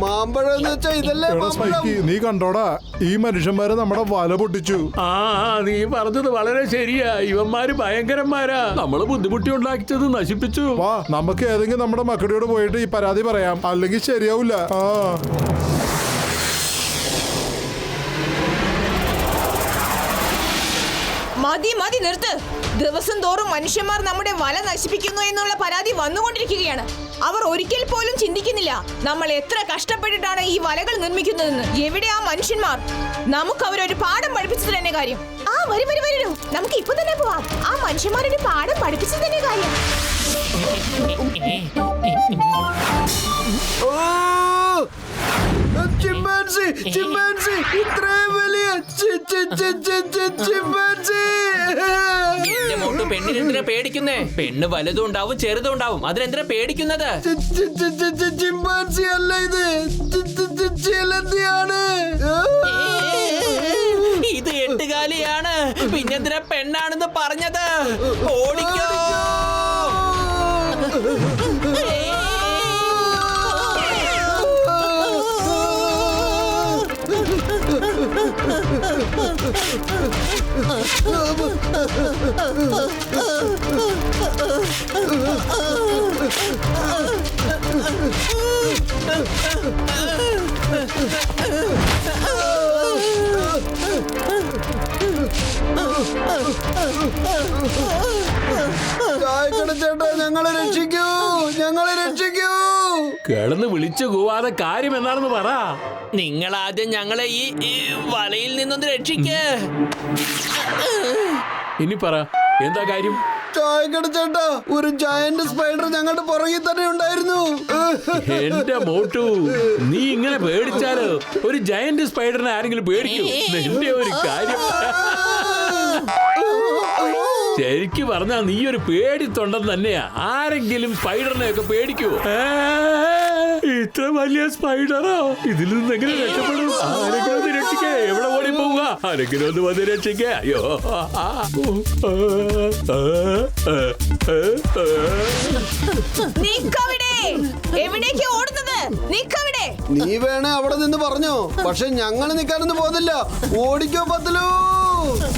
മാമ്പഴം എന്ന് വെച്ചാ ഇതല്ലേ? നീ കണ്ടോടാ, ഈ മനുഷ്യന്മാര് നമ്മുടെ വല പൊട്ടിച്ചു. നീ പറഞ്ഞത് വളരെ ശരിയാ. ഇവന്മാര് ഭയങ്കരന്മാരാ. നമ്മള് ബുദ്ധിമുട്ടി ഉണ്ടാക്കിച്ചത് നശിപ്പിച്ചു. വാ, നമുക്ക് ഏതെങ്കിലും നമ്മുടെ മക്കളോട് പോയിട്ട് ഈ പരാതി പറയാം, അല്ലെങ്കിൽ ശരിയാവില്ല. മതി മതി, നിർത്ത്. ദിവസം തോറും മനുഷ്യന്മാർ നമ്മുടെ വല നശിപ്പിക്കുന്നു എന്നുള്ള പരാതി വന്നുകൊണ്ടിരിക്കുകയാണ്. അവർ ഒരിക്കൽ പോലും ചിന്തിക്കുന്നില്ല നമ്മൾ എത്ര കഷ്ടപ്പെട്ടിട്ടാണ് ഈ വലകൾ നിർമ്മിക്കുന്നതെന്ന്. എവിടെ ആ മനുഷ്യന്മാർ? നമുക്ക് അവരൊരു പാഠം പഠിപ്പിച്ചു തന്നെ കാര്യം. വരൂ, നമുക്ക് ഇപ്പൊ തന്നെ പോവാം. ആ മനുഷ്യന്മാരൊരു പാഠം പഠിപ്പിച്ചു തന്നെ കാര്യം. ചിമ്പാൻസി, ചിമ്പാൻസി, ഇത്രയും വലിയ ചിമ്പാൻസി. പെണ്ണിനെന്തിനാ പേടിക്കുന്നേ? പെണ്ണ് വലുതും ഉണ്ടാവും ചെറുതും ഉണ്ടാവും. അതിനെന്തിനാ പേടിക്കുന്നത്? ചിമ്പാൻസി അല്ല ഇത്, ചിലന്തിയാണ്. ഇത് എട്ടുകാലിയാണ്. പിന്നെന്തിനാ പെണ്ണാണെന്ന് പറഞ്ഞത്? ഓടിക്കോ. ചേട്ടാ, ഞങ്ങളെ രക്ഷിക്കൂ, ഞങ്ങളെ രക്ഷിക്കൂ. കിടന്ന് വിളിച്ചു കൂവാതെ കാര്യം എന്താണെന്ന് പറ. നിങ്ങൾ ആദ്യം ഞങ്ങളെ ഈ വലയിൽ നിന്നൊന്ന് രക്ഷിക്ക്. ഇനി പറ, എന്താ കാര്യം? ചായക്കട ചേട്ടാ, ഒരു ജയന്റ് സ്പൈഡർ ഞങ്ങളുടെ പുറകിൽ തന്നെ ഉണ്ടായിരുന്നു. എന്റെ മോട്ടു, നീ ഇങ്ങനെ പേടിച്ചാലോ? ഒരു ജയന്റ് സ്പൈഡറിനെ ആരെങ്കിലും പേടിക്കൂ? നിന്റെ ഒരു കാര്യം. ശരിക്ക് പറഞ്ഞാ നീ ഒരു പേടിത്തൊണ്ടെന്ന് തന്നെയാ. ആരെങ്കിലും സ്പൈഡറിനെ ഒക്കെ പേടിക്കൂ? ഇത്ര വലിയ സ്പൈഡറോ? ഇതിൽ നിന്ന് എങ്ങനെ രക്ഷപ്പെടും? ആരെങ്കിലും ഒന്ന് രക്ഷിക്കേ. എവിടെ ഓടി പോവുക? ആരെങ്കിലും ഒന്ന് വന്ന് രക്ഷിക്കേ. അയ്യോ, എവിടേക്ക് ഓടുന്നത്? നീ വേണേ അവിടെ നിന്ന് പറഞ്ഞോ, പക്ഷെ ഞങ്ങൾ നിൽക്കാനൊന്നും പോകുന്നില്ല. ഓടിക്കോ പത്തലൂ.